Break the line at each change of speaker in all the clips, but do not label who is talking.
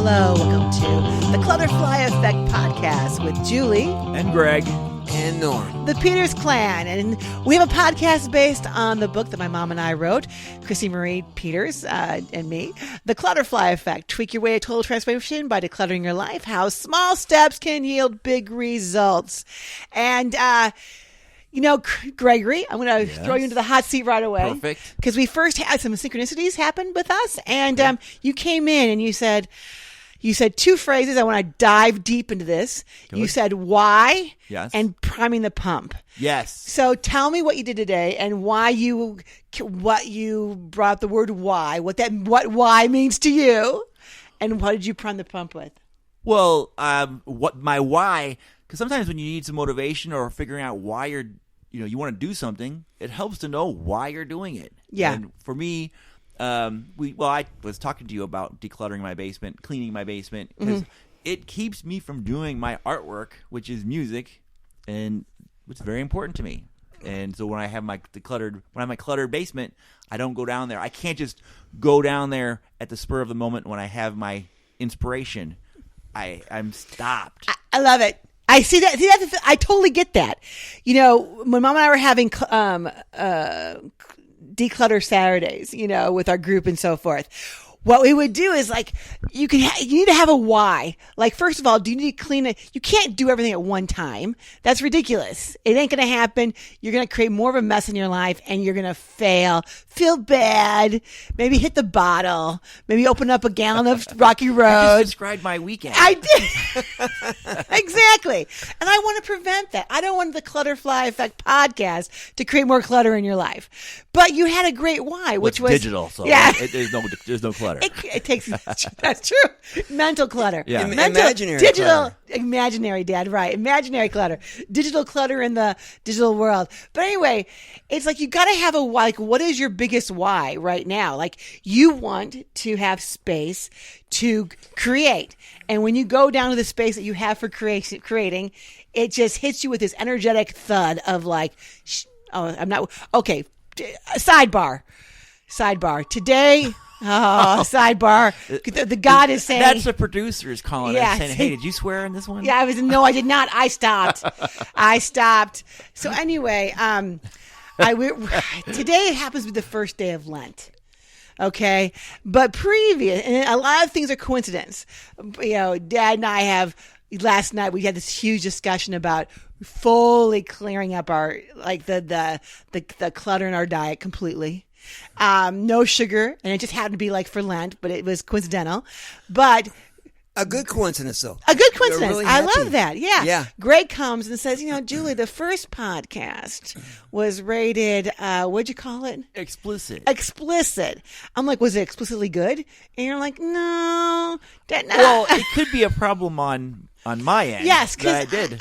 Hello, welcome to the Clutterfly Effect Podcast with Julie
and Greg
and Norm,
the Peters Clan. And we have a podcast based on the book that my mom and I wrote, Chrissy Marie Peters and me, The Clutterfly Effect. Tweak your way to total transformation by decluttering your life. How small steps can yield big results. And, you know, Gregory, I'm going to throw you into the hot seat right away.
Perfect.
Because we first had some synchronicities happen with us. And you came in and you said two phrases. I want to dive deep into this. Good. You said why and priming the pump.
Yes.
So tell me what you did today and why you brought the word why, what why means to you, and what did you prime the pump with?
Well, what my why, because sometimes when you need some motivation or figuring out why you want to do something, it helps to know why you're doing it.
Yeah.
And for me, I was talking to you about decluttering my basement, cleaning my basement, because it keeps me from doing my artwork, which is music, and it's very important to me. And so when I have my cluttered basement, I don't go down there. I can't just go down there at the spur of the moment when I have my inspiration. I'm stopped.
I love it. I see that. I totally get that. You know, when Mom and I were having declutter Saturdays, you know, with our group and so forth, what we would do is like, you need to have a why. Like, first of all, do you need to clean it? You can't do everything at one time. That's ridiculous. It ain't going to happen. You're going to create more of a mess in your life and you're going to fail, feel bad, maybe hit the bottle, maybe open up a gallon of Rocky Road.
I just described my weekend.
I did. Exactly. And I want to prevent that. I don't want the Clutterfly Effect podcast to create more clutter in your life. But you had a great why, which was
digital. So there's no clutter.
It takes, that's true. Mental clutter.
Yeah.
Imaginary
digital,
clutter.
Imaginary, Dad, right. Imaginary clutter. Digital clutter in the digital world. But anyway, it's like you got to have a why. Like, what is your biggest why right now? Like, you want to have space to create. And when you go down to the space that you have for creating, it just hits you with this energetic thud of like, I'm not, okay, sidebar. Today... Oh, sidebar. The God is saying...
That's the producers calling us saying, hey, did you swear in this one?
Yeah, no, I did not. I stopped. So anyway, today happens to be the first day of Lent. Okay? But and a lot of things are coincidence. You know, Dad and I last night we had this huge discussion about fully clearing up our, like the clutter in our diet completely. No sugar, and it just happened to be like for Lent, but it was coincidental. But
a good coincidence, though.
A good coincidence.
Really
I love that. Yeah.
Yeah.
Greg comes and says, you know, Julie, the first podcast was rated, what'd you call it?
Explicit.
I'm like, was it explicitly good? And you're like, no.
Well, it could be a problem on my end.
Yes, because
I did.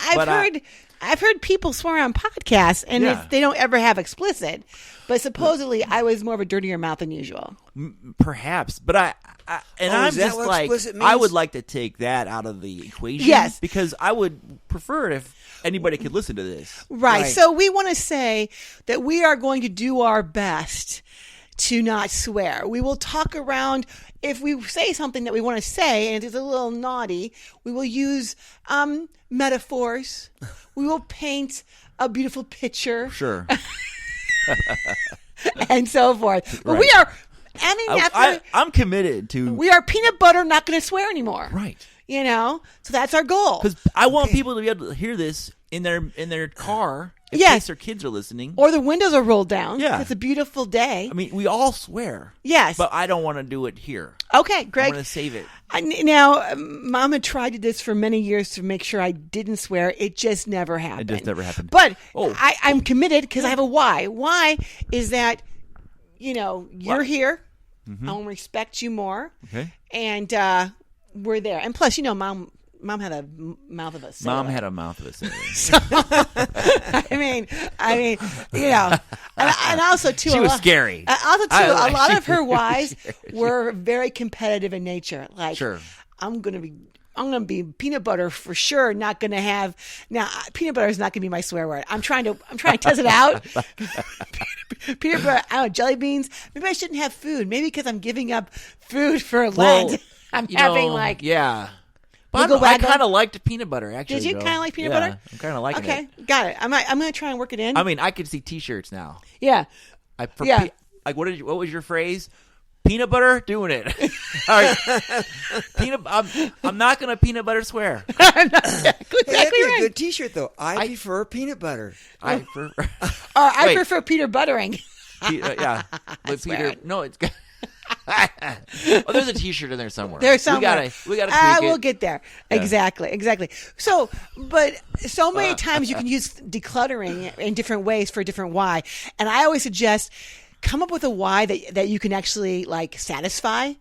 I've heard people swear on podcasts, and they don't ever have explicit. But supposedly, I was more of a dirtier mouth than usual.
Perhaps, but I'm just like, I would like to take that out of the equation.
Yes,
because I would prefer it if anybody could listen to this.
Right. So we want to say that we are going to do our best to not swear. We will talk around. If we say something that we want to say and it's a little naughty, we will use metaphors. We will paint a beautiful picture.
Sure.
And so forth. But
right.
we are,
I'm committed to.
We are peanut butter, not going to swear anymore.
Right.
You know? So that's our goal.
Because I want people to be able to hear this in their car. In case their kids are listening.
Or the windows are rolled down.
Yeah.
It's a beautiful day.
I mean, we all swear.
Yes.
But I don't want to do it here.
Okay, Greg.
I want to save it.
Now, Mom had tried this for many years to make sure I didn't swear. It just never happened. But I'm committed because I have a why. Why is that, you know, you're here. Mm-hmm. I want to respect you more.
Okay.
And we're there. And plus, you know, Mom had a mouth of a sailor.
Mom had a mouth of a sailor.
So, I mean, you know, and also too,
she was scary.
Also too, a lot of her whys were very competitive in nature. Like,
sure.
I'm gonna be peanut butter for sure. Not gonna have now. Peanut butter is not gonna be my swear word. I'm trying to test it out. Peanut butter. I don't know, jelly beans. Maybe I shouldn't have food. Maybe because I'm giving up food for Lent. I'm having like
yeah. But
wiggle
I
waggle.
kind of liked peanut butter, actually.
Did you
though.
kind of like peanut
Yeah,
butter?
I'm kind of liking it.
Okay, got it. I'm gonna try and work it in.
I mean, I could see T-shirts now.
Yeah, Yeah.
Like, what was your phrase? Peanut butter, doing it. All right. I'm not gonna peanut butter swear.
exactly
That'd be a
right.
good T-shirt, though. I prefer peanut butter.
I
I prefer Peter buttering.
yeah. But Peter, no, it's. There's a T-shirt in there somewhere.
There's somewhere.
We gotta tweak
We'll
it.
get there. Yeah. Exactly. So, but so many times you can use decluttering in different ways for a different why. And I always suggest come up with a why that you can actually like satisfy.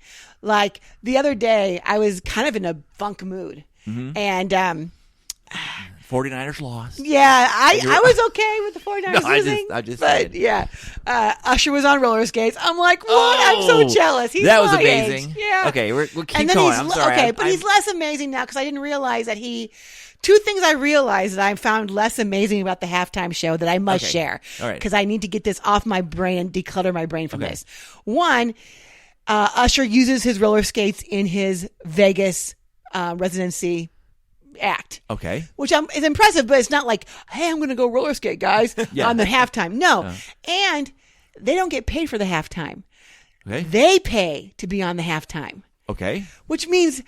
Like the other day, I was kind of in a funk mood, and
49ers lost.
yeah, I was okay with the 49ers
No,
losing.
I just
but
said.
yeah, Usher was on roller skates. I'm like, what? I'm so jealous. He's
That was
my
amazing.
age. Yeah.
Okay, we'll keep
And then
going.
he's
I'm sorry.
okay, but he's less amazing now because I didn't realize that two things I realized that I found less amazing about the halftime show that I must
Okay.
share.
All right.
Because I need to get this off my brain and declutter my brain from
Okay.
this. One, Usher uses his roller skates in his Vegas residency act.
Okay.
Which is impressive, but it's not like, hey, I'm going to go roller skate, guys,
Yeah.
on the halftime. No. And they don't get paid for the halftime.
Okay.
They pay to be on the halftime,
Okay.
which means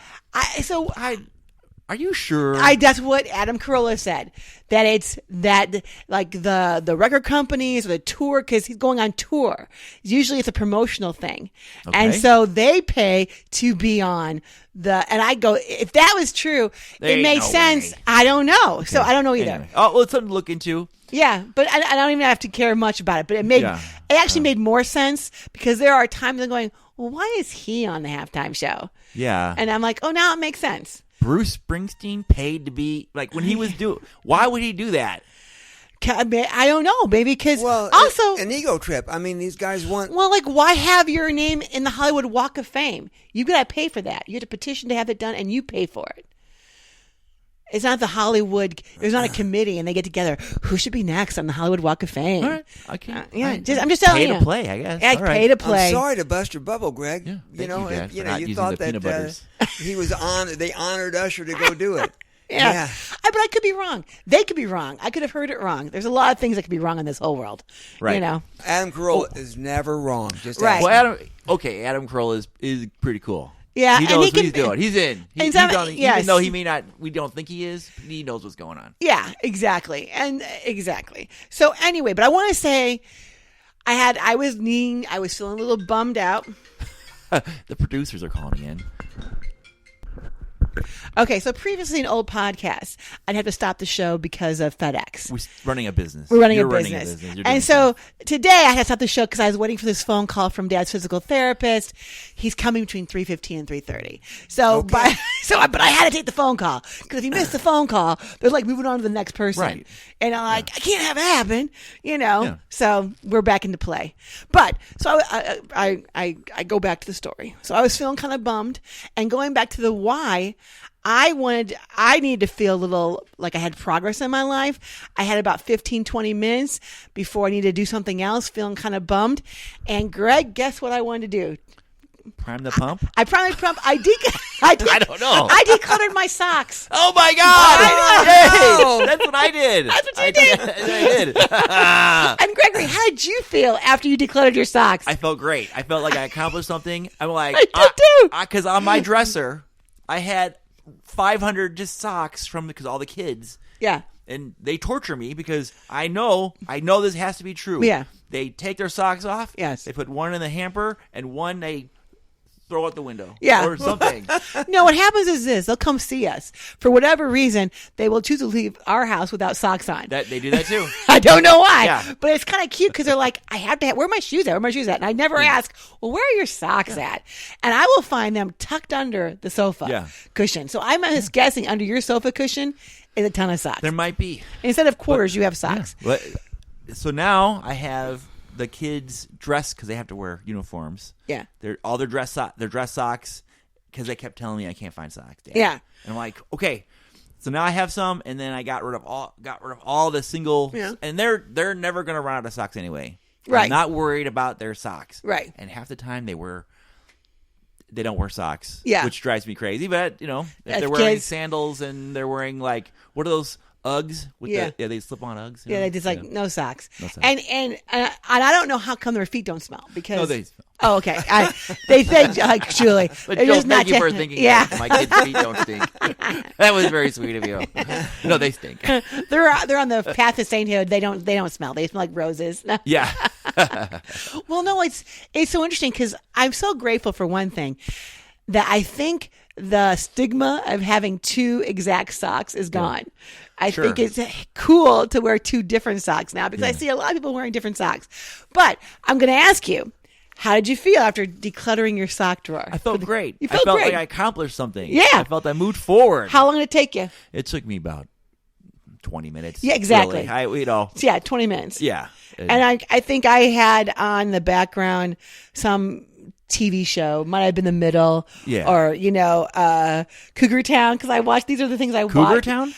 Are you sure?
that's what Adam Carolla said, that it's that like the record companies or the tour, because he's going on tour. Usually it's a promotional thing. And
Okay.
so they pay to be on and I go, if that was true,
There
it
ain't
made
no
sense.
way.
I don't know. So I don't know either.
Anyway. Oh, well, it's something to look into.
Yeah, but I don't even have to care much about it. But it actually made more sense because there are times I'm going, well, why is he on the halftime show?
Yeah.
And I'm like, oh, now it makes sense.
Bruce Springsteen paid to be like when he was why would he do that?
I don't know, baby, because
Well,
also,
an ego trip. I mean, these guys want.
well, like, why have your name in the Hollywood Walk of Fame? You got to pay for that. You have to petition to have it done, and you pay for it. It's not the Hollywood. There's not a committee, and they get together. Who should be next on the Hollywood Walk of Fame?
All right. I can't.
I'm just telling you.
Pay to play, I guess.
Yeah,
All right.
pay to play.
I'm sorry to bust your bubble, Greg.
Yeah,
you
thank
know,
you, Dad, for
you
not
you
using
thought
the peanut
that
butters.
he was on. They honored Usher to go do it.
Yeah. But I could be wrong. They could be wrong. I could have heard it wrong. There's a lot of things that could be wrong in this whole world.
Right.
You know?
Adam Carolla is never wrong. Just
Right.
ask
Well,
him.
Adam Carolla is pretty cool.
Yeah,
he
and
knows
he
what
can-
he's doing. He's in.
and some-
Even
yes.
though he may not, we don't think he is. He knows what's going on.
Yeah, exactly. And exactly. So anyway, but I want to say I was feeling a little bummed out.
The producers are calling in.
Okay, so previously in old podcasts, I'd have to stop the show because of FedEx.
We're running a business.
We're running
You're
a
running
business.
You're doing
And so today I had to stop the show because I was waiting for this phone call from Dad's physical therapist. He's coming between 3:15 and 3:30. So, but I had to take the phone call because if you miss the phone call, they're like moving on to the next person.
Right.
And I'm like, I can't have it happen, you know?
Yeah.
So we're back into play. But so I go back to the story. So I was feeling kind of bummed and going back to the why. I needed to feel a little like I had progress in my life. I had about 15, 20 minutes before I needed to do something else, feeling kind of bummed. And Greg, guess what I wanted to do?
Prime the pump.
I probably I
don't know.
I decluttered my socks.
Oh my God!
I
Hey, that's what I did.
That's what you did.
I did.
And Gregory, how did you feel after you decluttered your socks?
I felt great. I felt like I accomplished something. I'm like,
I did too.
Because on my dresser, I had 500 just socks because all the kids.
Yeah.
And they torture me because I know this has to be true.
Yeah.
They take their socks off.
Yes.
They put one in the hamper and one they throw out the window.
Yeah.
Or something.
No, what happens is this. They'll come see us. For whatever reason, they will choose to leave our house without socks on.
They do that too.
I don't know why.
Yeah.
But it's kind of cute because they're like, I have to have, where are my shoes at? Where are my shoes at? And I never ask, well, where are your socks at? And I will find them tucked under the sofa cushion. So I'm just guessing under your sofa cushion is a ton of socks.
There might be.
Instead of quarters, you have socks.
But, so now I have the kids dressed because they have to wear uniforms.
Yeah.
They're all their dress socks because they kept telling me I can't find socks. Dad.
Yeah.
And I'm like, okay. So now I have some, and then I got rid of all the single, and they're never gonna run out of socks anyway.
Right.
I'm not worried about their socks.
Right.
And half the time they wear
they don't wear socks.
Yeah.
Which drives me crazy. But, if
As
they're wearing
kids.
sandals and they're wearing, like, what are those Uggs? They slip on Uggs.
Yeah, they just no socks.
No socks.
And I don't know how come their feet don't smell because.
No, they smell.
Oh, okay. They said like Julie.
But
they're
Joel,
just not
thank you for
ta-
thinking
Yeah,
that my kids' feet don't stink. That was very sweet of you. No, they stink.
they're on the path to sainthood. They don't smell. They smell like roses.
Yeah.
Well, no, it's so interesting because I'm so grateful for one thing that I think the stigma of having two exact socks is gone. I
Sure.
think it's cool to wear two different socks now because I see a lot of people wearing different socks. But I'm going to ask you, how did you feel after decluttering your sock drawer?
I felt great.
You
I
felt
felt
great.
like I accomplished something.
Yeah.
I felt I moved forward.
How long did it take you?
It took me about 20 minutes.
Yeah, exactly.
Really.
Yeah, 20 minutes.
Yeah.
And I think I had on the background some TV show, might have been The Middle,
Yeah.
or Cougar Town, because I watch. These are the things I watch.
Cougar Town?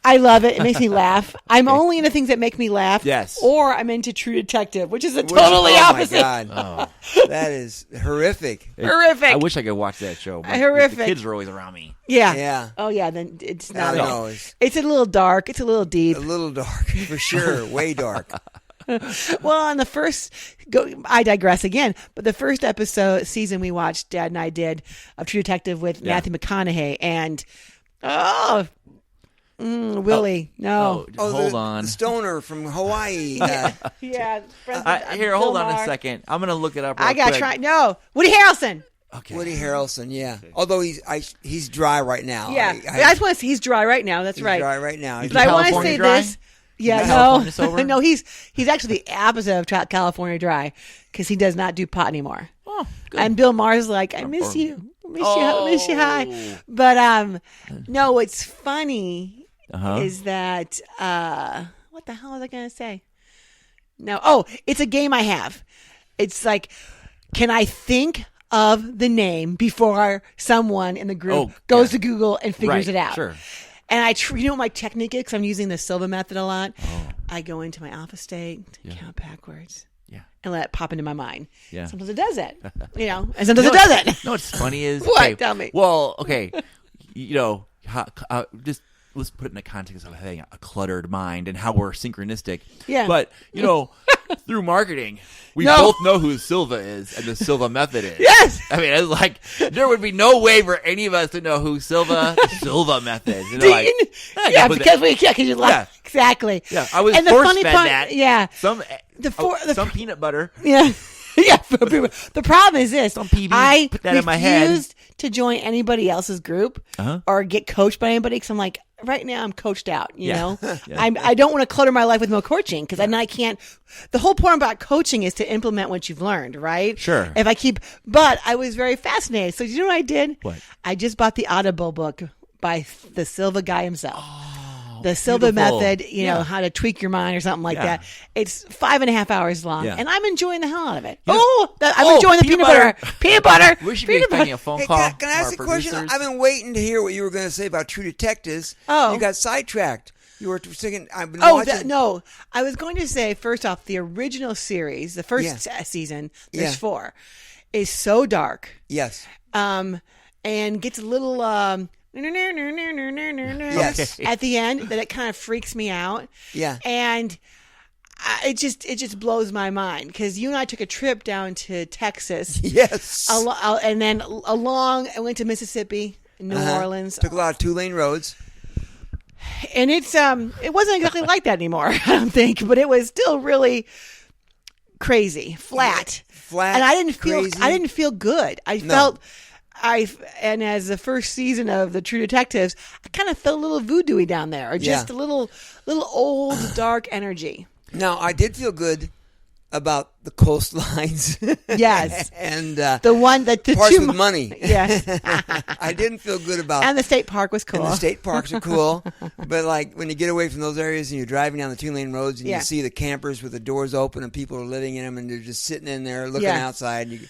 I love it. It makes me laugh. I'm only into things that make me laugh.
Yes.
Or I'm into True Detective, which is
Which-
totally
oh
opposite.
my God. That is horrific.
Horrific.
I wish I could watch that show. But
Horrific.
The kids were always around me.
Yeah.
Yeah.
Oh yeah. Then it's
I
not.
don't know.
It's a little dark. It's a little deep.
A little dark, for sure. Way dark.
Well, on the first, I digress again, but the first season we watched, Dad and I did, of True Detective with Matthew McConaughey, and Willie, no.
Hold on.
The stoner from Hawaii.
Yeah.
Here, hold on a second. I'm going to look it up real
I got to
quick.
try. No. Woody Harrelson.
Okay.
Woody Harrelson, yeah. Although he's dry right now.
Yeah. I just want to say he's dry right now. That's
he's
right.
dry right now.
But I want to
California
say
dry?
this. Yeah,
California
no.
sober?
No, he's actually the opposite of California dry because he does not do pot anymore.
Oh, good.
And Bill Maher's like, I miss you. I miss you. Hi. But no, what's funny is that what the hell was I going to say? No. Oh, it's a game I have. It's like, can I think of the name before someone in the group goes to Google and figures it out?
Sure.
And you know what my technique is? Because I'm using the Silva method a lot. I go into my office state, count backwards, and let it pop into my mind.
Yeah.
Sometimes it does it, and sometimes it doesn't.
No, what's funny is
What?
Okay,
Tell me.
Well, okay, just let's put it in the context of having a cluttered mind and how we're synchronistic.
Yeah.
But through marketing, we
No.
both know who Silva is and the Silva method is.
Yes.
I mean, it's like there would be no way for any of us to know who the Silva method is. And they're like,
Yeah,
but
because you like
Yeah.
exactly.
yeah, I was
And the
force
funny
fed
part-
that.
yeah.
Some
The
peanut butter.
Yeah. Yeah. The problem is this.
Some PB,
I
put that in my head.
refused to join anybody else's group or get coached by anybody because I'm like, right now I'm coached out, you know?
Yeah.
I don't want to clutter my life with more coaching because I can't. The whole point about coaching is to implement what you've learned, right?
Sure.
But I was very fascinated. So you know what I did?
What?
I just bought the Audible book by the Silva guy himself. The Silva
beautiful.
method,
Yeah.
how to tweak your mind or something like
Yeah.
that. It's 5.5 hours long,
Yeah.
and I'm enjoying the hell out of it.
know-
I'm enjoying the peanut butter. Peanut butter.
We should be
peanut
expecting
butter.
a phone
Hey,
call.
can I ask a
from our
question?
producers.
I've been waiting to hear what you were going to say about True Detectives.
Oh.
You got sidetracked. You were thinking, I've been
Oh,
watching.
no. I was going to say, first off, the original series, the first season, there's
Yeah.
4, is so dark.
Yes.
And gets a little
Yes.
at the end that it kind of freaks me out.
Yeah.
And it just blows my mind because you and I took a trip down to Texas.
Yes.
And then I went to Mississippi, New Orleans,
Took a lot of 2-lane roads.
and it wasn't exactly like that anymore. I don't think, but it was still really crazy, flat,
Flat.
and I didn't feel good. And as the first season of the True Detectives, I kind of felt a little voodoo-y down there, or just a little old dark energy.
Now, I did feel good about the coastlines.
Yes.
And
The one that the
parts
two
with money.
Yes.
I didn't feel good about
And the state park was cool.
And the state parks are cool, but like when you get away from those areas and you're driving down the 2-lane roads and
Yeah.
you see the campers with the doors open and people are living in them and they're just sitting in there looking
Yeah.
outside, it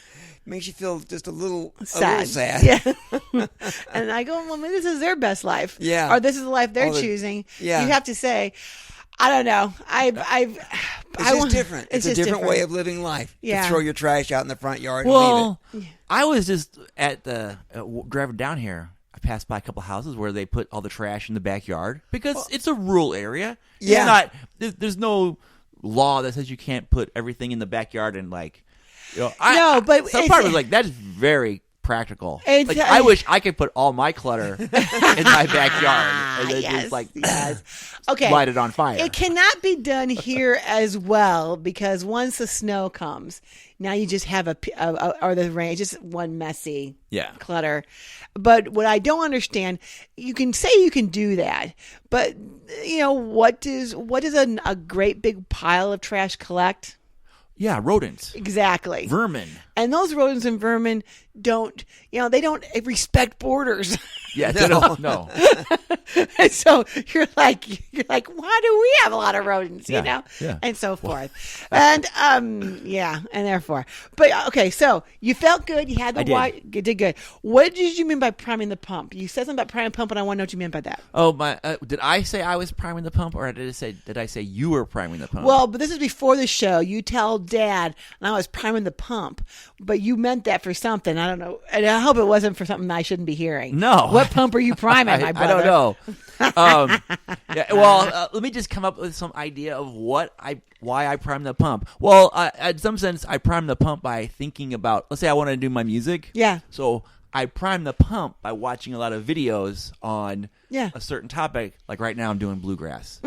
makes you feel just a little
sad.
sad.
Yeah. And I go, well, maybe this is their best life.
Yeah.
Or this is the life they're
Oh,
choosing.
yeah.
You have to say, I don't know.
It's just different. It's a
just
different way of living life.
Yeah.
To throw your trash out in the front yard and
Well,
leave it.
I was just at the driving down here. I passed by a couple houses where they put all the trash in the backyard because it's a rural area.
Yeah.
There's no law that says you can't put everything in the backyard and but some part of it that's very practical. I wish I could put all my clutter in my backyard and then just
okay.
light it on fire.
It cannot be done here as well because once the snow comes, now you just have or the rain, just one messy clutter. But what I don't understand, you can say you can do that, but what does a great big pile of trash collect?
Yeah, rodents.
Exactly.
Vermin.
And those rodents and vermin don't respect borders.
Yeah, they don't. No.
And so you're like, why do we have a lot of rodents?
Yeah.
And so forth. And and therefore. But okay, so you felt good. You had the white. You did good. What did you mean by priming the pump? You said something about priming the pump, and I want to know what you meant by that.
Oh my! Did I say I was priming the pump, or did I say you were priming the pump?
Well, but this is before the show. You tell Dad, and I was priming the pump, but you meant that for something. I don't know, and I hope it wasn't for something I shouldn't be hearing.
No.
What pump are you priming, my brother?
I don't know. Let me just come up with some idea of why I prime the pump. Well, in some sense, I prime the pump by thinking about. Let's say I want to do my music.
Yeah.
So I prime the pump by watching a lot of videos on a certain topic. Like right now, I'm doing bluegrass.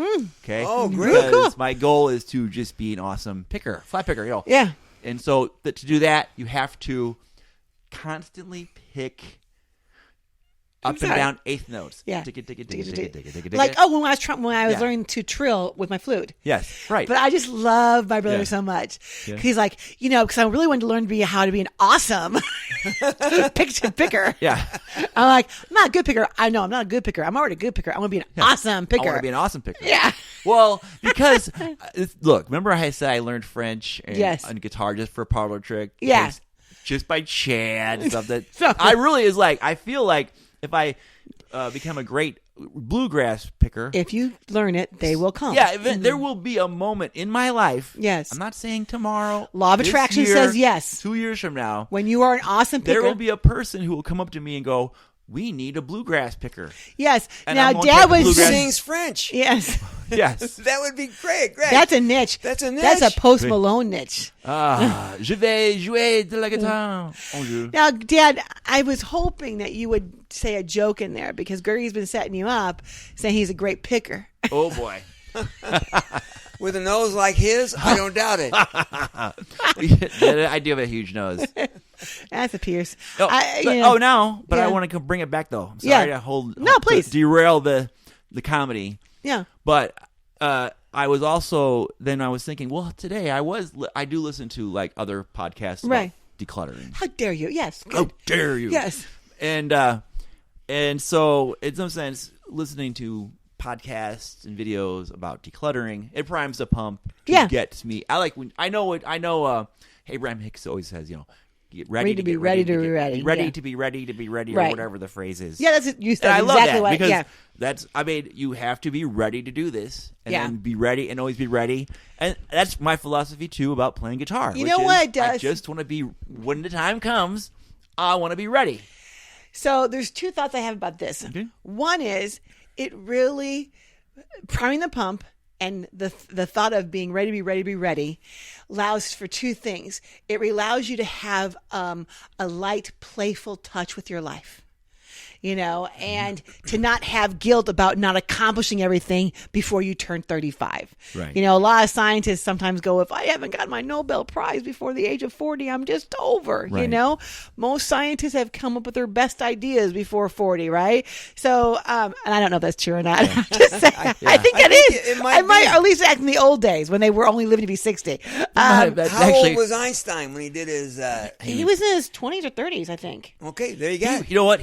Okay.
Oh, great.
Because my goal is to just be an awesome picker, flat picker.
Yeah.
And so to do that, you have to constantly pick up and down eighth notes.
Yeah.
Tick it.
Like when I was learning to trill with my flute.
Yes, right.
But I just love my brother so much. He's like, because I really wanted to learn how to be an awesome picker.
Yeah.
I'm like, I'm not a good picker. I know I'm not a good picker. I'm already a good picker. I want to be an awesome picker.
I want to be an awesome picker.
Yeah.
Well, because look, remember I said I learned French and guitar just for a parlor trick?
Yeah.
Just by chance and stuff that I really I feel like if I become a great bluegrass picker,
if you learn it, they will come.
Yeah, there will be a moment in my life.
Yes.
I'm not saying tomorrow.
Law of attraction says yes.
2 years from now,
when you are an awesome picker,
there will be a person who will come up to me and go, "We need a bluegrass picker."
Yes.
And
now, Dad
sings French.
Yes.
Yes.
That would be great.
That's a niche.
That's a niche.
That's a Post Malone niche.
Je vais jouer de la guitare.
Now, Dad, I was hoping that you would say a joke in there because Gertie's been setting you up, saying he's a great picker.
Oh boy.
With a nose like his, I don't doubt it.
I do have a huge nose.
That's a Pierce.
I want to bring it back though. I'm sorry to
please
derail the comedy.
Yeah.
But I was also I was thinking, well, today I do listen to like other podcasts about decluttering.
How dare you? Yes. Good.
How dare you?
Yes.
And so in some sense, listening to podcasts and videos about decluttering, it primes the pump to get to me. I know Abraham Hicks always says, get ready to be ready to be ready. Ready to be ready to be ready, or whatever the phrase is.
Yeah, that's it. You said
I
exactly
love that
what.
because you have to be ready to do this, and then be ready and always be ready. And that's my philosophy too about playing guitar.
You know what it does?
I just want to be when the time comes. I want to be ready.
So there's two thoughts I have about this.
Okay.
One is it really priming the pump. And the thought of being ready to be ready allows for two things. It allows you to have a light, playful touch with your life, and to not have guilt about not accomplishing everything before you turn 35.
Right.
A lot of scientists sometimes go, if I haven't got my Nobel Prize before the age of 40, I'm just over,
Right.
Most scientists have come up with their best ideas before 40, right? So, and I don't know if that's true or not. I'm just saying, I think that is.
it might be.
Or at least back in the old days when they were only living to be 60.
How old was Einstein when he did his...
He was in his 20s or 30s, I think.
Okay, there you go.
You know what?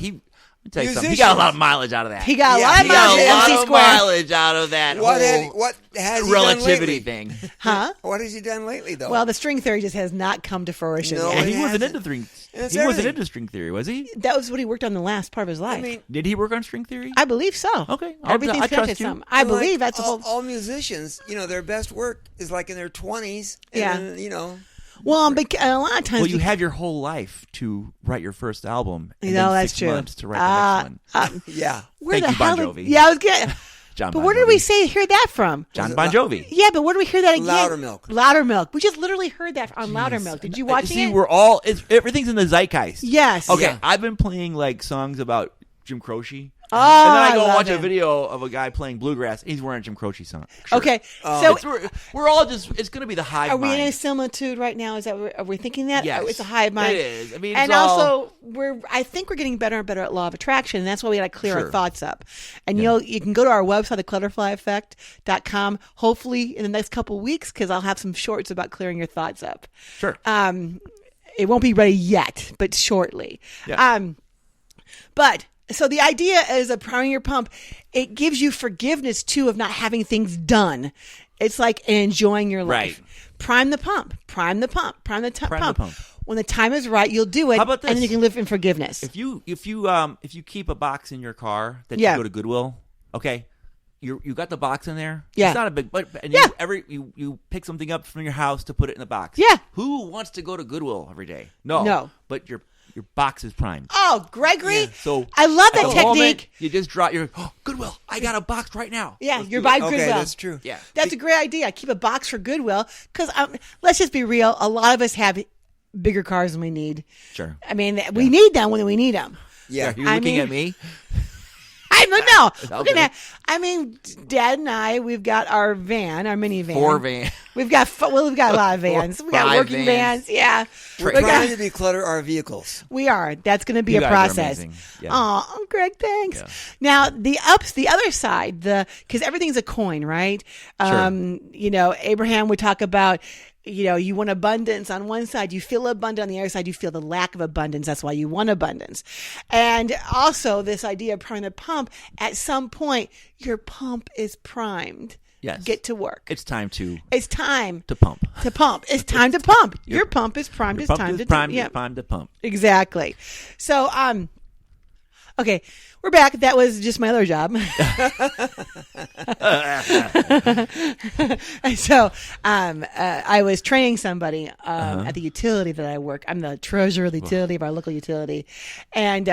tell you something. He got a lot of mileage out of that.
He got a
Yeah,
lot of
he got
miles
a
at
lot
MC
of
Square.
mileage out of that
What has he done
relativity
lately?
thing.
Huh?
What has he done lately, though?
Well, the string theory just has not come to fruition
No,
yet.
And
it
he wasn't
hasn't.
into string.
It's
He wasn't
everything.
into string theory, was he?
That was what he worked on the last part of his life.
I mean,
Did he work on string theory?
I believe so.
Okay,
Everything's
I trust
connected
you.
some. I
like,
believe that's the
all,
whole.
all musicians. Their best work is like in their 20s. And
Yeah.
then,
Well, a lot of times.
Well, you have your whole life to write your first album, and
No,
then
that's
6
true.
months to write the next one.
yeah.
Where
Thank
the
you, Bon
hell?
Jovi.
Yeah, I was getting.
John
But
Bon
where did
Jovi.
we hear that from?
John
Was it
Bon Jovi?
Yeah, but where do we hear that again?
Loudermilk.
Loudermilk. We just literally heard that on Loudermilk. Did you watch
See,
it?
we're all everything's in the zeitgeist.
Yes.
Okay,
Yeah.
I've been playing like songs about Jim Croce.
Oh,
and then I go
love
watch a
it.
video of a guy playing bluegrass. He's wearing a Jim Croce song. Sure.
Okay, so
We're all just. It's going to be the hive
are we
mind.
in a similitude right now? Is that are we thinking that?
Yes.
Oh, it's a hive mind.
It is. I mean,
and
it's all-
also I think we're getting better and better at law of attraction, and that's why we got to clear our
Sure.
thoughts up. And you can go to our website, theclutterflyeffect.com. Hopefully in the next couple weeks, because I'll have some shorts about clearing your thoughts up.
Sure.
It won't be ready yet, but shortly.
Yeah.
But so the idea is of priming your pump. It gives you forgiveness too of not having things done. It's like enjoying your life.
Right.
Prime the pump. Prime the pump. Prime the
Prime the
pump.
pump.
When the time is right, you'll do it.
How about
And then
this?
you can live in forgiveness.
If you keep a box in your car that
Yeah.
you go to Goodwill, okay, you got the box in there.
Yeah.
It's not a big, but and
Yeah.
you pick something up from your house to put it in the box.
Yeah.
Who wants to go to Goodwill every day? No.
No.
But your box is primed.
Oh, Gregory,
Yeah.
So
I love that
at the moment,
technique.
you just drop your Goodwill. I got a box right now.
Yeah,
Let's
you're
do it.
by
Okay,
Goodwill.
that's true.
Yeah.
That's a great idea. Keep a box for Goodwill because let's just be real. A lot of us have bigger cars than we need.
Sure.
I mean, we need them when we need them.
Yeah.
You're
I
looking
mean-
at me.
I don't know.
Okay.
We're gonna. I mean, Dad and I, we've got our van, our minivan.
4 van.
We've got a lot of vans. We got
5
working vans.
vans.
Yeah,
We're
we
trying
got-
to declutter our vehicles.
we are. That's going to be
You
a
guys are
process.
amazing. Yeah.
Oh, Greg, thanks.
Yeah.
Now the other side, because everything's a coin, right? Abraham would talk about. You want abundance on one side, you feel abundant. On the other side, you feel the lack of abundance. That's why you want abundance. And also this idea of priming the pump, at some point, your pump is primed.
Yes.
Get to work.
It's time to
time
pump.
to pump. It's time to pump. Your pump is primed.
Your
It's
pump
time
is
to
primed.
yeah.
It's time to pump.
Exactly. So, okay, we're back. That was just my other job. So, I was training somebody at the utility that I work. I'm the treasurer of the utility of our local utility, and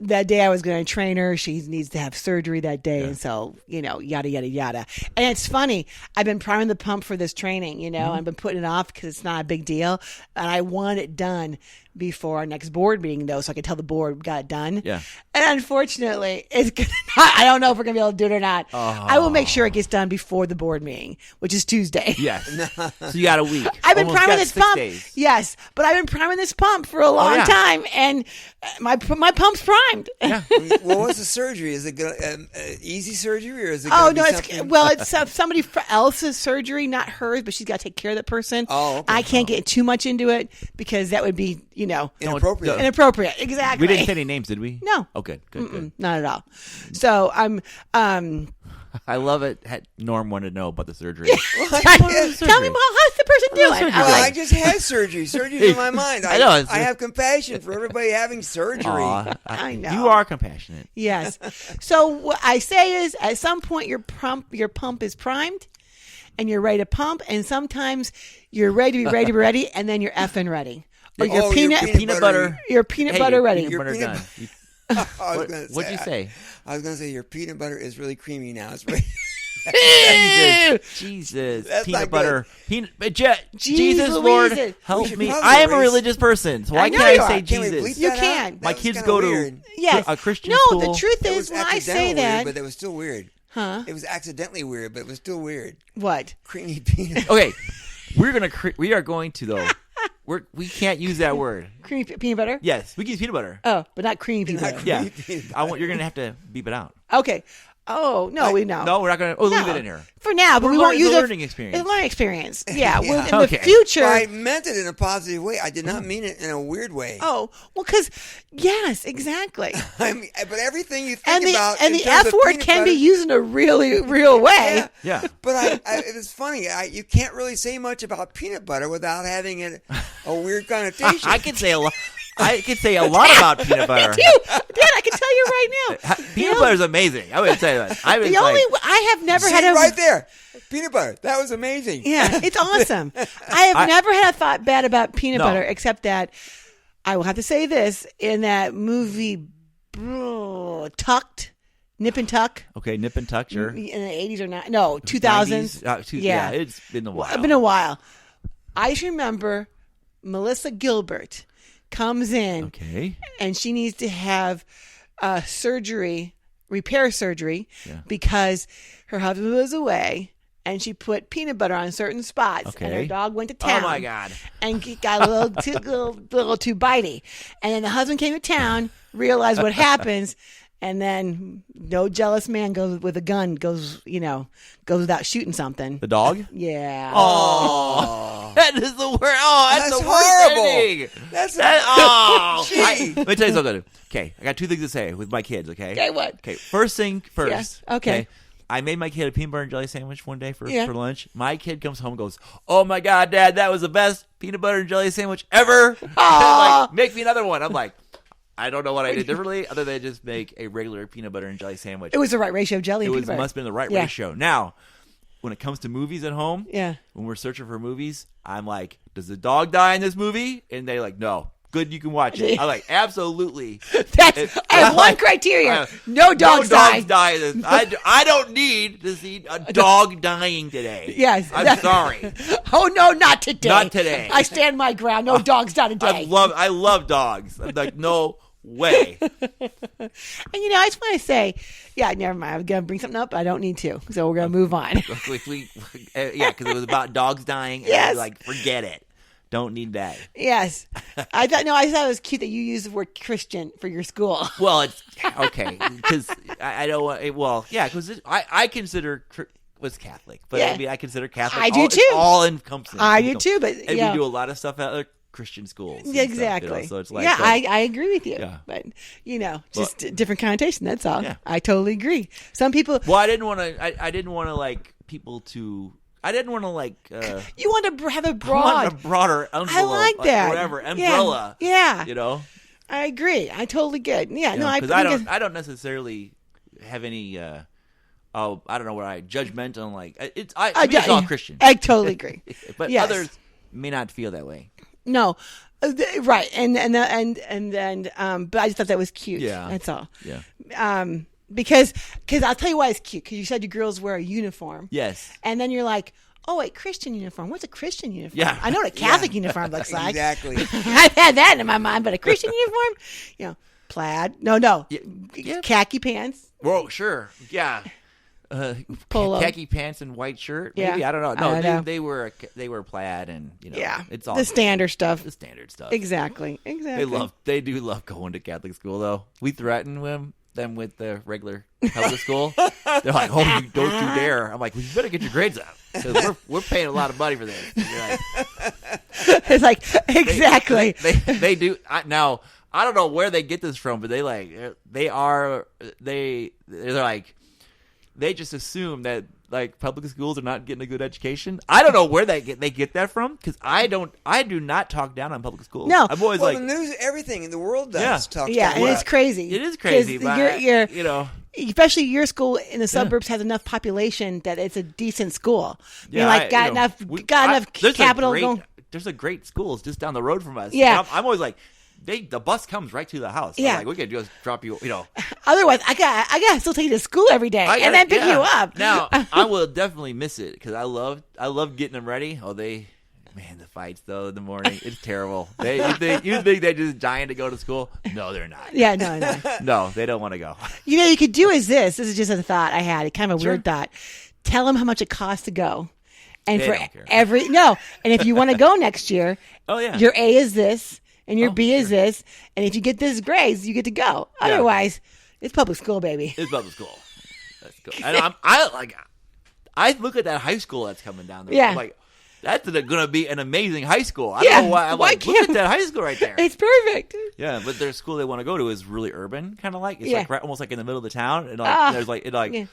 that day I was going to train her. She needs to have surgery that day, and so yada yada yada. And it's funny. I've been priming the pump for this training. I've been putting it off because it's not a big deal, and I want it done before our next board meeting, though, so I can tell the board we got it done.
Yeah.
And unfortunately, it's gonna not, I don't know if we're gonna be able to do it or not. I will make sure it gets done before the board meeting, which is Tuesday.
Yes. So you got a week.
I've been
Almost
priming
got
this
6
pump.
days.
Yes, but I've been priming this pump for a long
yeah.
time, and my pump's primed.
Yeah.
Well, what's the surgery? Is it easy surgery or is it?
Oh
gonna
no!
be
It's
something-
it's somebody else's surgery, not hers, but she's got to take care of that person.
Oh, okay.
I can't get too much into it because that would be
inappropriate.
inappropriate. Exactly.
We didn't say any names, did we?
No.
Oh, good. Good.
Not at all. So I'm.
I love it. Norm wanted to know about the surgery.
Tell me, how's the person doing?
surgery?
I'm
Well,
like,
I just had surgery. Surgery's in my mind.
I know, it's-
I have compassion for everybody having surgery.
Aw,
I know.
You are compassionate.
yes. So what I say is, at some point, your pump is primed, and you're ready to pump, and sometimes you're ready to be ready, and then you're effing ready. Or
Oh,
your
your
peanut
peanut butter.
Your peanut
Hey,
butter
your
ready.
Peanut
Your
butter
peanut
done.
bu-
You-
I was gonna
What'd you say?
I was going to say your peanut butter is really creamy now. It's really,
Jesus.
That's
Peanut
not
butter.
good.
Jesus,
Louise.
Lord,
We
help
should
me.
probably
I am a
erase-
religious person, so why
I know
can't
you
I
are.
say
Can we bleep
Jesus?
You
that
can.
out?
My
That was
kids
kinda
go
weird.
Yes.
to a Christian
no,
school.
the truth
It
is,
was
when I
accidentally
say that,
weird, but it was still weird.
huh?
It was accidentally weird, but it was still weird.
What?
Creamy peanut.
Okay, we are going to though. We can't use that word.
Creamy peanut butter?
Yes, we can use peanut butter.
Oh, but not creamy peanut butter.
Yeah,
Creamy peanut
You're gonna have to beep it out.
Okay. Oh no, we know.
No, we're not going to. Oh, leave
No.
it in here.
For now, but we won't
It's
use
a
it.
learning experience.
It's a learning experience. Yeah.
Yeah.
Well, in
Okay.
the future.
Well, I meant it in a positive way. I did not mean it in a weird way.
Oh, well, because yes, exactly.
I mean, but everything you think
And the
about
and
in
the
terms
F
of
word
peanut
can
butter-
be used in a really real way.
Yeah.
Yeah.
But it was funny. You can't really say much about peanut butter without having a weird connotation.
I could say a lot. I could say a lot about peanut butter.
Dad, I can tell you right now.
Peanut butter is amazing. I would say that. I was
The only
like,
I have never
See,
had a
right there, peanut butter. That was amazing.
Yeah, it's awesome. I have never had a thought bad about peanut
No.
butter, except that I will have to say this in that movie, Tucked, Nip and Tuck,
okay, nip and tuck, sure.
in the 80s or not? No, 2000s.
90s, yeah, it's been a while.
It's been a while. I just remember Melissa Gilbert comes in
Okay.
and she needs to have repair surgery, because her husband was away and she put peanut butter on certain spots and her
Okay.
dog went to town.
Oh my God.
And got a little too bitey. And then the husband came to town, realized what happens, and then no jealous man goes with a gun, goes without shooting something.
The dog?
Yeah.
Oh, that is the worst. Oh, that's
That's
the worst
horrible.
ending.
That's
Let me tell you something. Okay, I got two things to say with my kids. Okay.
Okay, what?
Okay, first thing first.
Yeah, okay.
I made my kid a peanut butter and jelly sandwich one day for
Yeah.
lunch. My kid comes home and goes, "Oh my God, Dad, that was the best peanut butter and jelly sandwich ever." Like, make me another one. I'm like, I don't know what I did differently other than just make a regular peanut butter and jelly sandwich.
It was the right ratio of jelly
It
and
was
peanut butter.
must have been the right
Yeah.
ratio. Now, when it comes to movies at home,
Yeah.
when we're searching for movies, I'm like, does the dog die in this movie? And they're like, no. Good, you can watch it. I'm like, absolutely.
That's I have one criteria. No dogs die.
in this. I don't need to see a dog dying today.
Yes.
I'm sorry.
Oh no, not today.
Not today.
I stand my ground. No dogs die today.
I love dogs. I'm like, no way.
And I just want to say, yeah, never mind. I was gonna bring something up, but I don't need to, so we're gonna move on.
Yeah, because it was about dogs dying. And
Yes.
like, forget it. Don't need that.
Yes, I thought it was cute that you used the word Christian for your school.
Well, it's okay because I don't want. Well, yeah, because I consider was Catholic, but
Yeah.
I mean I consider Catholic.
I do
it's
too.
all encompassing.
I do too, but
and
yeah.
we do a lot of stuff at other Christian schools. and
Yeah,
stuff,
exactly.
so it's like
yeah, I agree with you.
Yeah.
But just a different connotation. That's all.
Yeah.
I totally agree. Some people
Well, I didn't want to. I didn't want to like people to. I didn't want to like.
you want to have a
I
broad.
wanted a broader envelope.
I like that.
Whatever umbrella.
Yeah.
You know.
I agree. I totally get. Yeah. No, I
because
think
I don't necessarily have any. I don't know what judgmental like. To me, it's all Christian.
I totally agree.
But
Yes.
others may not feel that way.
No, right, and then, but I just thought that was cute.
Yeah.
That's all.
Yeah.
Because I'll tell you why it's cute. Because you said your girls wear a uniform.
Yes.
And then you're like, oh wait, Christian uniform. What's a Christian uniform?
Yeah.
I know what a Catholic uniform looks like.
Exactly.
I've had that in my mind, but a Christian uniform, plaid. No,
Yeah.
khaki pants.
Whoa, sure. Yeah.
Polo.
Khaki pants and white shirt.
Yeah.
Maybe I don't know.
I
No,
don't know.
they were plaid and
Yeah,
it's all
the standard stuff.
the standard stuff.
Exactly.
They do love going to Catholic school though. We threaten them with the regular public school. They're like, "Oh, you don't you dare!" I'm like, "Well, you better get your grades up because we're paying a lot of money for this." You're like,
It's like exactly.
they do now. I don't know where they get this from, but they're like they just assume that like public schools are not getting a good education. I don't know where they get that from because I do not talk down on public schools.
No.
I'm always
Well,
like
the news, everything in the world does
Yeah.
talk
Yeah,
about
and
that.
it's crazy.
it is crazy,
'Cause
but
you're especially your school in the suburbs has enough population that it's a decent school. Got enough
there's
capital.
There's a great schools just down the road from us.
Yeah.
And I'm always like, the bus comes right to the house.
Yeah.
I'm like, we could just drop you.
Otherwise, I got still take you to school every day and then pick you up.
Now I will definitely miss it because I love getting them ready. Oh, the fights though in the morning, it's terrible. You think they're just dying to go to school? No, they're not.
Yeah, no.
No, they don't want to go.
You could do this is just a thought I had. Kind of a
Sure.
weird thought. Tell them how much it costs to go. And
They
for
don't care.
and if you want to go next year,
Oh yeah.
your A is this and your
Oh,
B is
sure.
this, and if you get this grades, you get to go.
Yeah.
Otherwise, it's public school, baby.
It's public school. Let's go. I look at that high school that's coming down there.
Yeah.
I'm like, that's going to be an amazing high school. I
Yeah,
don't know why. I'm
why
like, look
can't-
at that high school right there.
It's perfect.
Yeah, but their school they want to go to is really urban, kind of like it's
Yeah.
like right, almost like in the middle of the town, and there's like
Yeah.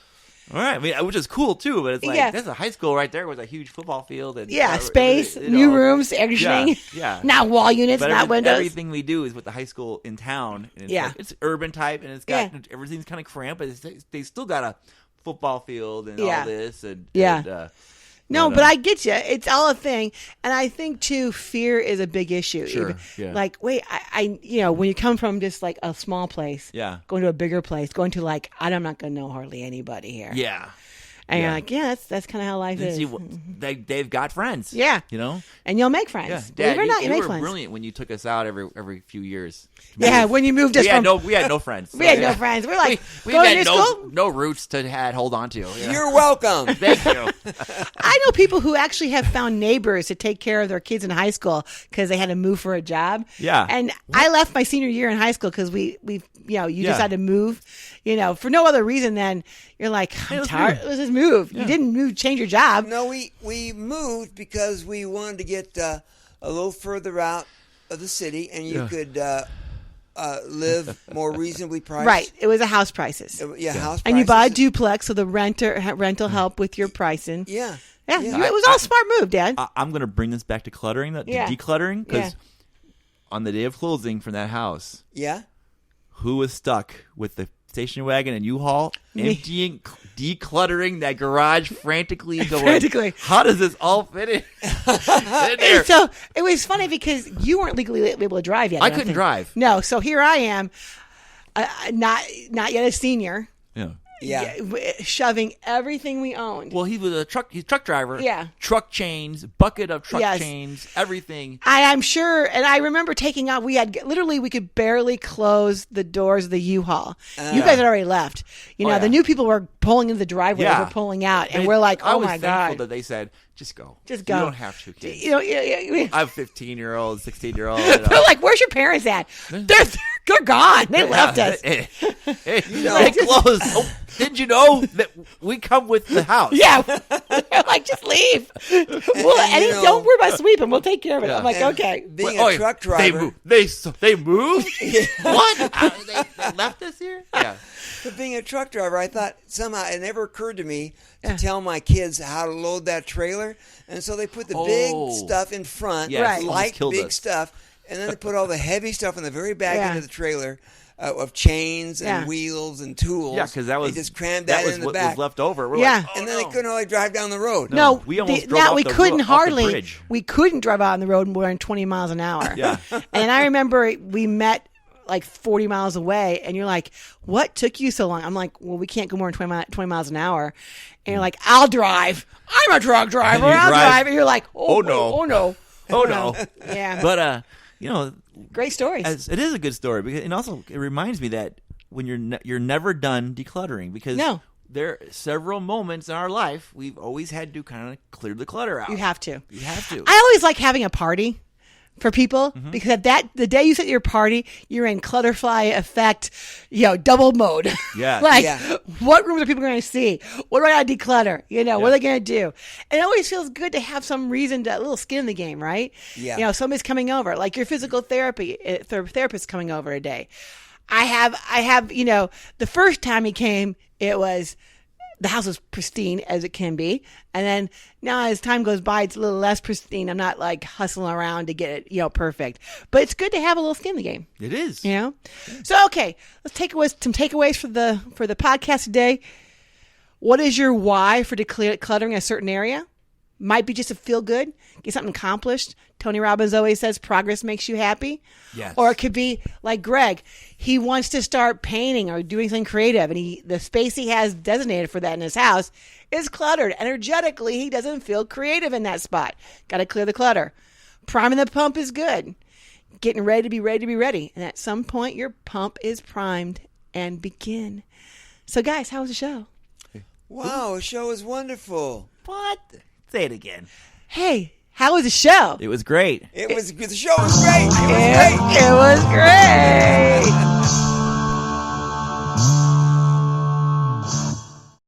all right, I mean, which is cool too. But it's like
Yeah.
that's a high school right there with a huge football field and
Yeah, space, new rooms, air conditioning.
Yeah.
Not wall units,
But
not windows.
everything we do is with the high school in town. And it's
Yeah.
like, it's urban type, and it's got everything's kind of cramped, but they still got a football field and
Yeah.
all this. And
Yeah.
and,
No, but I get you. It's all a thing, and I think too, fear is a big issue.
Sure, yeah.
Like, wait, I, when you come from just like a small place,
Yeah.
going to a bigger place, going to like, I'm not going to know hardly anybody here.
yeah.
And you're
Yeah.
like, that's kind of how life
And
is.
see, they've got friends.
Yeah.
You know?
And you'll make friends.
Yeah.
Believe it or not, you
you
make
were
friends.
brilliant when you took us out every few years.
Yeah, when you moved us
we
from,
had no friends.
we had
Yeah.
no friends. We're like,
We
going to
had
school.
no roots to hold on to. Yeah.
You're welcome.
Thank you.
I know people who actually have found neighbors to take care of their kids in high school because they had to move for a job.
Yeah.
And I left my senior year in high school because you
Yeah.
decided to move, for no other reason than you're like, I'm
let's
tired.
move.
Let's just move. You didn't move, change your job.
No, we moved because we wanted to get a little further out of the city, and you could live more reasonably priced.
Right. It was a house prices.
House
And you
prices.
buy a duplex, so the rental help with your pricing.
Yeah.
Yeah. It was all a smart move, Dad.
I'm going to bring this back to cluttering, to
Yeah.
decluttering, because
Yeah.
on the day of closing from that house,
Yeah.
who was stuck with the station wagon and U-Haul, emptying, decluttering that garage frantically, going,
Frantically.
how does this all fit in there?
And so it was funny because you weren't legally able to drive yet.
I
don't
couldn't
think.
drive.
No, so here I am, not yet a senior,
Yeah.
shoving everything we owned.
Well, he's a truck driver.
Yeah.
Truck chains, bucket of truck
Yes.
chains, everything.
I'm sure, and I remember taking out. We could barely close the doors of the U-Haul. You guys had already left.
yeah.
The new people were pulling into the driveway.
Yeah.
We're pulling out, and we're like,
I
"Oh
was
my
thankful
god!"
that they said, just go.
Just go.
You don't have to, kids.
Yeah.
I have 15-year-old, 16-year-old.
They're like, "Where's your parents at?" They're gone. They left us.
Hey, they closed. Oh, didn't you know that we come with the house?
Yeah, they're like, just leave. Don't worry about sweeping. We'll take care of it.
Yeah.
I'm like,
And
okay.
Being
Oh,
a truck driver.
They moved? What? They left us here? Yeah.
But being a truck driver, I thought somehow it never occurred to me to tell my kids how to load that trailer. And so they put the big stuff in front,
Yes,
Right.
almost
light
killed
big
us.
stuff, and then they put all the heavy stuff in the very back
Yeah.
end of the trailer of chains and
Yeah.
wheels and tools.
Yeah, because that was
they just crammed
that
that,
was
in the
what
back.
was left over. We're
Yeah.
like, oh,
And then
no.
they couldn't hardly drive down the road.
No. we almost drove off
we
the
couldn't
off the
hardly.
bridge.
We couldn't drive out on the road more than 20 miles an hour.
Yeah.
And I remember we met like 40 miles away, and you're like, "What took you so long?" I'm like, "Well, we can't go more than 20 miles an hour." And you're like, "I'll drive. I'm a truck driver.
And you
I'll
drive.
drive." And you're like,
Oh, no.
oh no,
Oh, no.
yeah."
But,
Great stories.
it is a good story because, and also it reminds me that when you're never done decluttering because
No.
there are several moments in our life we've always had to kind of clear the clutter out.
You have to.
You have to.
I always like having a party for people because the day you set your party, you're in Clutterfly Effect, double mode.
Yeah.
Like,
Yeah.
what rooms are people going to see? What do I got to declutter? What are they going to do? And it always feels good to have some reason a little skin in the game, right?
Yeah.
Somebody's coming over, like your physical therapist coming over today. I have, the first time he came, the house was pristine as it can be. And then now as time goes by, it's a little less pristine. I'm not like hustling around to get it, perfect. But it's good to have a little skin in the game.
It is.
So, okay, let's take some takeaways for the podcast today. What is your why for decluttering a certain area? Might be just to feel good, get something accomplished. Tony Robbins always says progress makes you happy.
Yes.
Or it could be like Greg. He wants to start painting or doing something creative, and the space he has designated for that in his house is cluttered. Energetically, he doesn't feel creative in that spot. Got to clear the clutter. Priming the pump is good. Getting ready to be ready. And at some point, your pump is primed and begin. So, guys, how was the show?
Wow, the show was wonderful.
What? Say it again.
Hey, how was the show?
It was great.
The show was great. It was great.
It was great.